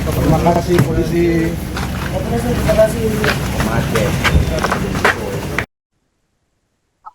Terima kasih polisi. Terima kasih.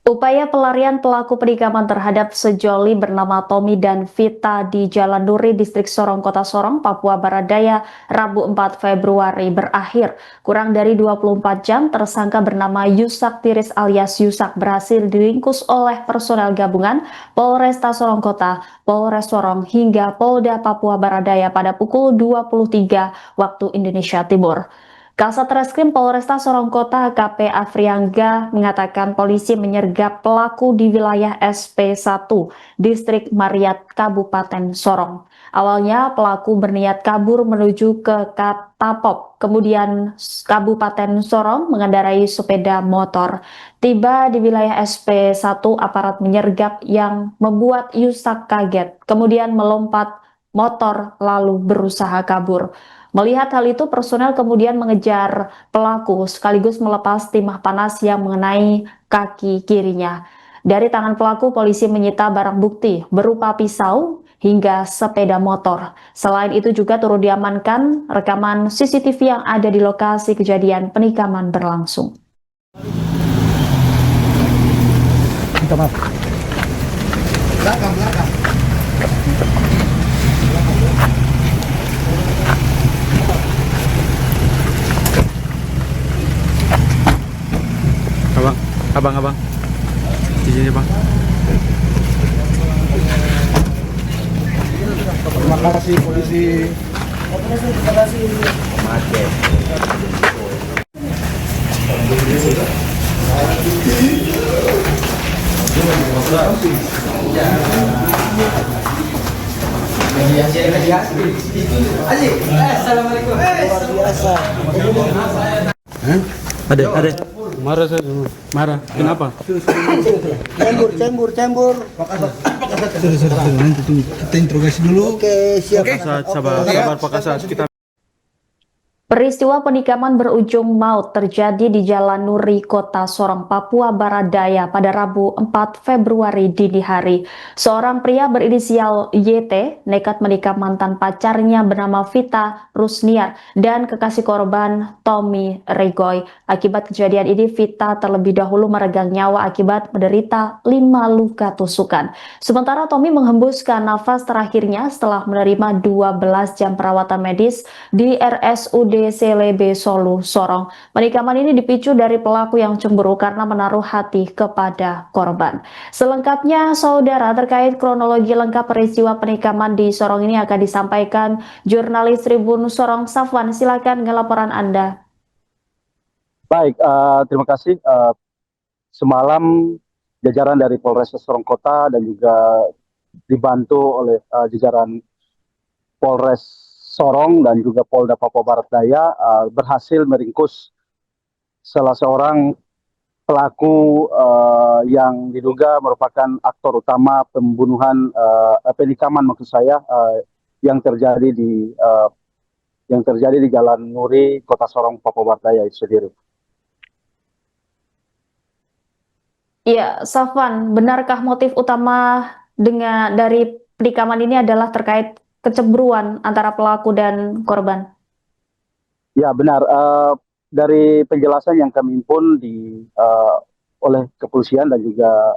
Upaya pelarian pelaku penikaman terhadap sejoli bernama Tommy dan Vita di Jalan Nuri, Distrik Sorong, Kota Sorong, Papua Barat Daya, Rabu 4 Februari berakhir. Kurang dari 24 jam, tersangka bernama Yusak Tiris alias Yusak berhasil diringkus oleh personel gabungan Polresta Sorong Kota, Polres Sorong, hingga Polda Papua Barat Daya pada pukul 23 waktu Indonesia Timur. Kasat Reskrim Polresta Sorong Kota AKP Afriangga mengatakan polisi menyergap pelaku di wilayah SP1, Distrik Mariat, Kabupaten Sorong. Awalnya pelaku berniat kabur menuju ke Katapop, kemudian Kabupaten Sorong mengendarai sepeda motor. Tiba di wilayah SP1, aparat menyergap yang membuat Yusak kaget, kemudian melompat motor lalu berusaha kabur. Melihat hal itu, personel kemudian mengejar pelaku sekaligus melepas timah panas yang mengenai kaki kirinya. Dari tangan pelaku, polisi menyita barang bukti berupa pisau hingga sepeda motor. Selain itu juga turut diamankan rekaman CCTV yang ada di lokasi kejadian penikaman berlangsung. Minta maaf. Belakang. Abang, di sini bang. Terima kasih polisi. Terima kasih. Assalamualaikum. Luar biasa. Ada. Marah saya, marah. Kenapa? Cembur. Sudah. Nanti tunggu. Kita interogasi dulu. Oke, siap. Sabar, Pak Kasat. Kita Peristiwa penikaman berujung maut terjadi di Jalan Nuri, Kota Sorong, Papua Barat Daya pada Rabu 4 Februari dini hari. Seorang pria berinisial YT nekat menikah mantan pacarnya bernama Vita Rusniar dan kekasih korban Tommy Regoy. Akibat kejadian ini, Vita terlebih dahulu meregang nyawa akibat menderita 5 luka tusukan. Sementara Tommy menghembuskan nafas terakhirnya setelah menerima 12 jam perawatan medis di RSUD Selebe Solu, Sorong. Penikaman ini dipicu dari pelaku yang cemburu karena menaruh hati kepada korban. Selengkapnya, saudara, terkait kronologi lengkap peristiwa penikaman di Sorong ini akan disampaikan jurnalis Tribun Sorong Safwan. Silakan dengan laporan Anda. Baik, terima kasih. Semalam jajaran dari Polres Sorong Kota dan juga dibantu oleh jajaran Polres Sorong dan juga Polda Papua Barat Daya berhasil meringkus salah seorang pelaku yang diduga merupakan aktor utama pembunuhan penikaman maksud saya yang terjadi di Jalan Nuri, Kota Sorong, Papua Barat Daya itu sendiri. Iya, Safwan, benarkah motif utama dari penikaman ini adalah terkait kecemburuan antara pelaku dan korban? Ya benar. Dari penjelasan yang kami himpun oleh kepolisian dan juga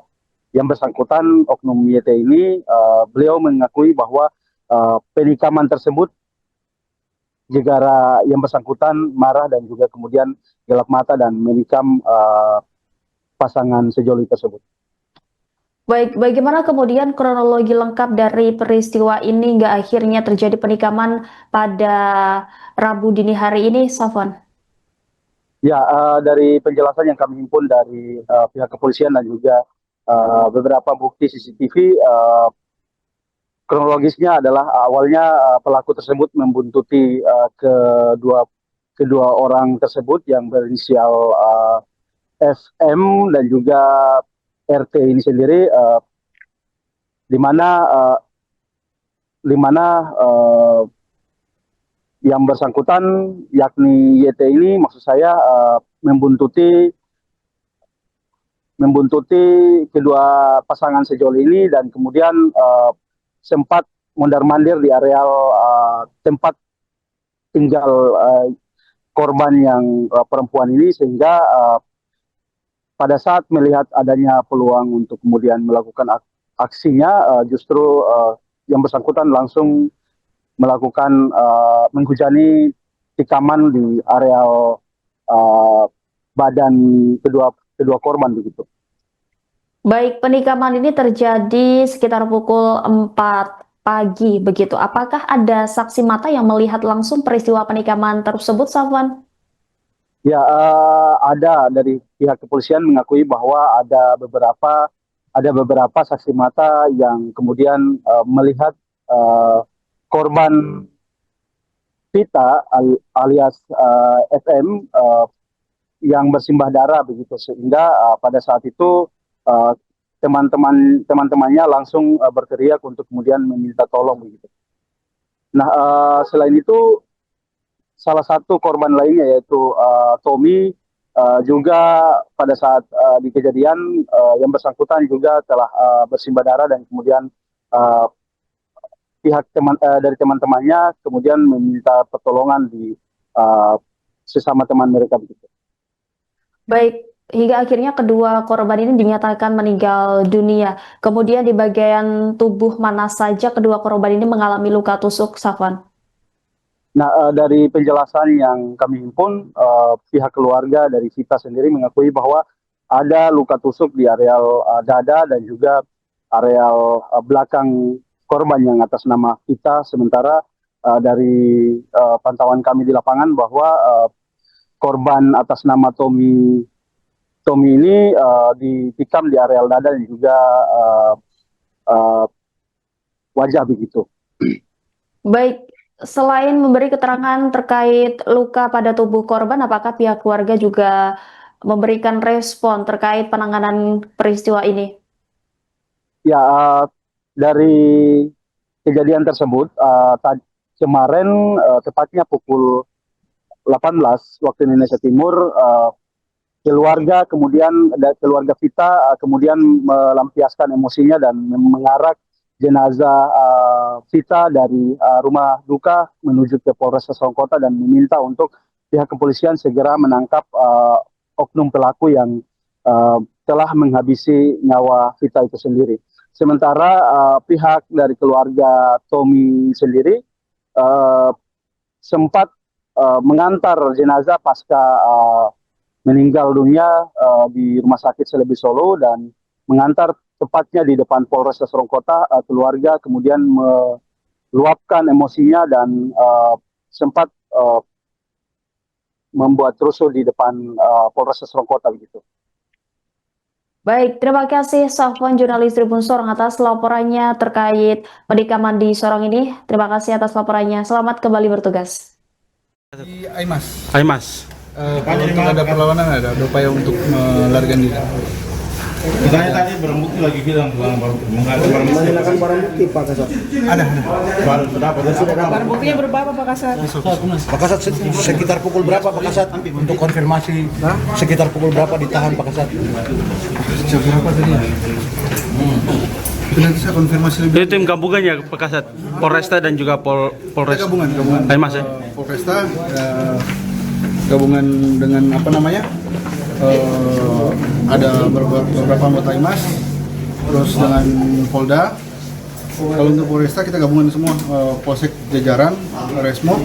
yang bersangkutan oknum YT ini, beliau mengakui bahwa penikaman tersebut jika yang bersangkutan marah dan juga kemudian gelap mata dan menikam pasangan sejoli tersebut. Baik, bagaimana kemudian kronologi lengkap dari peristiwa ini hingga akhirnya terjadi penikaman pada Rabu dini hari ini, Safwan? Ya, dari penjelasan yang kami himpun dari pihak kepolisian dan juga beberapa bukti CCTV, kronologisnya adalah awalnya pelaku tersebut membuntuti kedua orang tersebut yang berinisial FM dan juga RT ini sendiri, di mana yang bersangkutan yakni YT ini maksud saya membuntuti kedua pasangan sejoli ini dan kemudian sempat mondar-mandir di areal tempat tinggal korban yang perempuan ini, sehingga pada saat melihat adanya peluang untuk kemudian melakukan aksinya, justru yang bersangkutan langsung melakukan menghujani tikaman di areal badan kedua korban begitu. Baik, penikaman ini terjadi sekitar pukul 4 pagi begitu. Apakah ada saksi mata yang melihat langsung peristiwa penikaman tersebut, Safwan? Ya, ada dari pihak kepolisian mengakui bahwa ada beberapa saksi mata yang kemudian melihat korban Vita alias FM yang bersimbah darah begitu, sehingga pada saat itu teman-temannya langsung berteriak untuk kemudian meminta tolong begitu. Nah, selain itu salah satu korban lainnya yaitu Tommy juga pada saat di kejadian yang bersangkutan juga telah bersimbah darah, dan kemudian pihak dari teman-temannya kemudian meminta pertolongan di sesama teman mereka begitu. Baik, hingga akhirnya kedua korban ini dinyatakan meninggal dunia. Kemudian di bagian tubuh mana saja kedua korban ini mengalami luka tusuk, Safwan? Nah, dari penjelasan yang kami himpun, pihak keluarga dari Vita sendiri mengakui bahwa ada luka tusuk di areal dada dan juga areal belakang korban yang atas nama Vita. Sementara dari pantauan kami di lapangan bahwa korban atas nama Tommy ini ditikam di areal dada dan juga wajah begitu. Baik, selain memberi keterangan terkait luka pada tubuh korban, apakah pihak keluarga juga memberikan respon terkait penanganan peristiwa ini? Ya, dari kejadian tersebut, kemarin tepatnya pukul 18 waktu Indonesia Timur, keluarga Vita kemudian melampiaskan emosinya dan mengarak jenazah Vita dari rumah duka menuju ke Polres Sorongkota dan meminta untuk pihak kepolisian segera menangkap oknum pelaku yang telah menghabisi nyawa Vita itu sendiri. Sementara pihak dari keluarga Tommy sendiri sempat mengantar jenazah pasca meninggal dunia di Rumah Sakit Selebi Solo, dan mengantar tepatnya di depan Polres Sorongkota. Keluarga kemudian meluapkan emosinya dan sempat membuat rusuh di depan Polres Sorongkota begitu. Baik, terima kasih Safwan, jurnalis Tribun Sorong atas laporannya terkait penikaman di Sorong ini. Terima kasih atas laporannya. Selamat kembali bertugas. Di Aimas. Aimas. Kalau untuk ada perlawanan, ada upaya untuk melarikan diri. Katanya tadi barang bukti lagi bilang menggunakan barang bukti Pak Kasat. Ada. Barang buktinya berapa Pak Kasat? Pak Kasat sekitar pukul berapa Pak Kasat? Untuk konfirmasi sekitar pukul berapa ditahan Pak Kasat? Jam berapa tadi? Itu nanti saya konfirmasi lebih. Itu tim gabungannya Pak Kasat, Polresta dan juga Polres. Gabungan. Aimas ya. Polresta gabungan dengan apa namanya? Ada beberapa anggota Aimas, terus dengan Polda. Kalau untuk Polresta kita gabungan semua, Polsek jajaran, Resmo,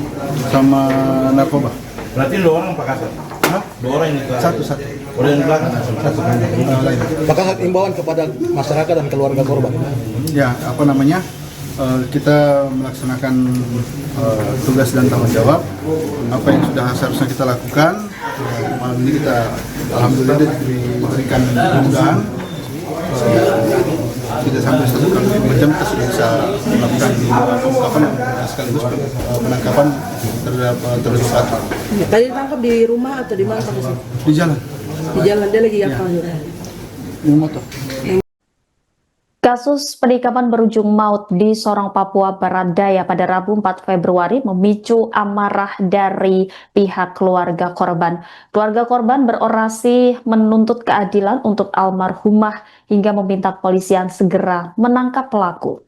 sama narkoba. Berarti 2 orang Pak Kasat? Hah? 2 orang ini Satu. Udah yang belakang satu. Lain. Pak Kasat imbauan kepada masyarakat dan keluarga korban. Ya, apa namanya? Kita melaksanakan tugas dan tanggung jawab apa yang sudah seharusnya kita lakukan. Malam ini kita alhamdulillah diberikan kemudahan, tidak sampai 1 jam kita sudah bisa melakukan pengungkapan sekaligus penangkapan terhadap pelaku. Tadi ditangkap di rumah atau di mana Pak Kasat? Di jalan, Di jalan dia lagi apa? di motor. Kasus penikaman berujung maut di Sorong, Papua Barat Daya pada Rabu 4 Februari memicu amarah dari pihak keluarga korban. Keluarga korban berorasi menuntut keadilan untuk almarhumah hingga meminta kepolisian segera menangkap pelaku.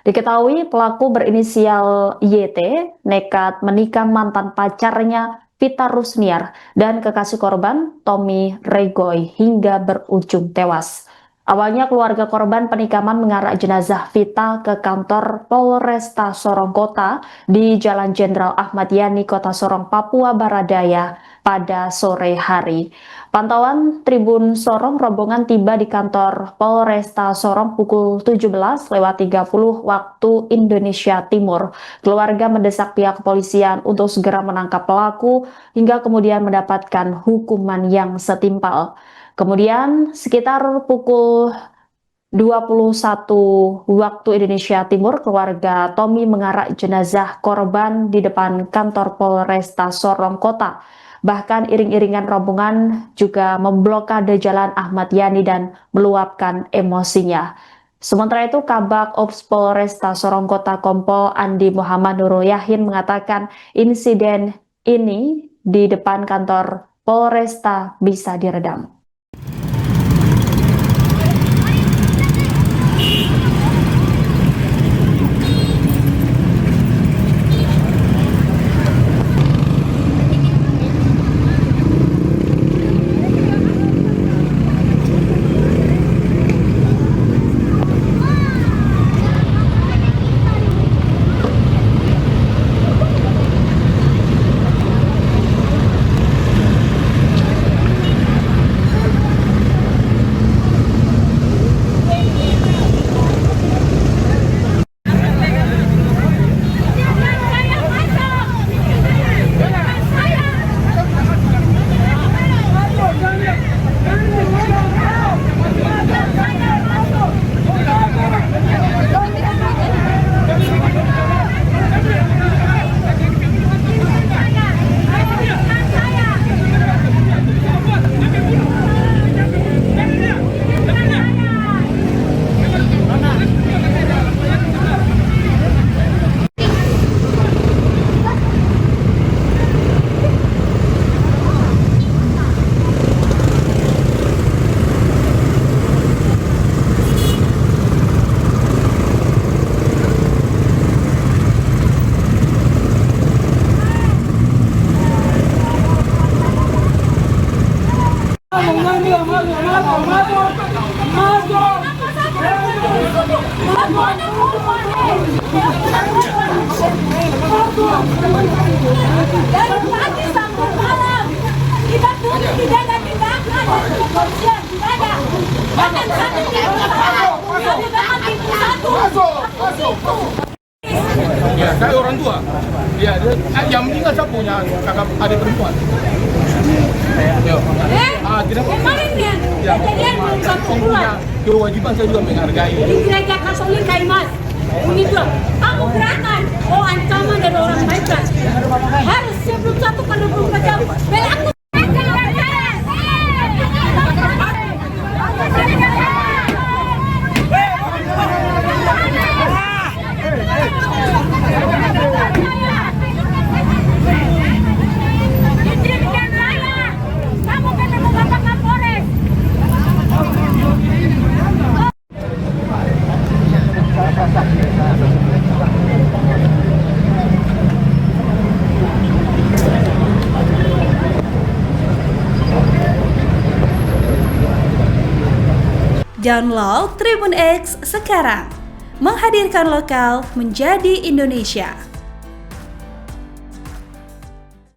Diketahui pelaku berinisial YT nekat menikam mantan pacarnya Vita Rusniar dan kekasih korban Tommy Regoy hingga berujung tewas. Awalnya keluarga korban penikaman mengarak jenazah Vita ke kantor Polresta Sorong Kota di Jalan Jenderal Ahmad Yani, Kota Sorong, Papua Baradaya pada sore hari. Pantauan Tribun Sorong, rombongan tiba di kantor Polresta Sorong pukul 17.30 waktu Indonesia Timur. Keluarga mendesak pihak kepolisian untuk segera menangkap pelaku hingga kemudian mendapatkan hukuman yang setimpal. Kemudian sekitar pukul 21 waktu Indonesia Timur, keluarga Tommy mengarak jenazah korban di depan kantor Polresta Sorong Kota. Bahkan iring-iringan rombongan juga memblokade Jalan Ahmad Yani dan meluapkan emosinya. Sementara itu, Kabak Ops Polresta Sorong Kota Kompol Andi Muhammad Nurul Yahin mengatakan insiden ini di depan kantor Polresta bisa diredam. Dari pagi sampai malam kita pun tidak ada tindakan dari kepolisian, tidak ada. Bahkan satu tipu satu. Ya, saya orang tua. Ya, yang meninggal saya punya kakak adik perempuan. Kemarin dia kejadian belum 1 bulan. Kewajiban saya juga menghargai. Di gereja Katolik Kaimas. Begitu. Kamu gerakan. Oh, ancaman dari orang baik kan. Harus sebelum 1 jam. Berlaku. Download Tribun X sekarang, menghadirkan lokal menjadi Indonesia.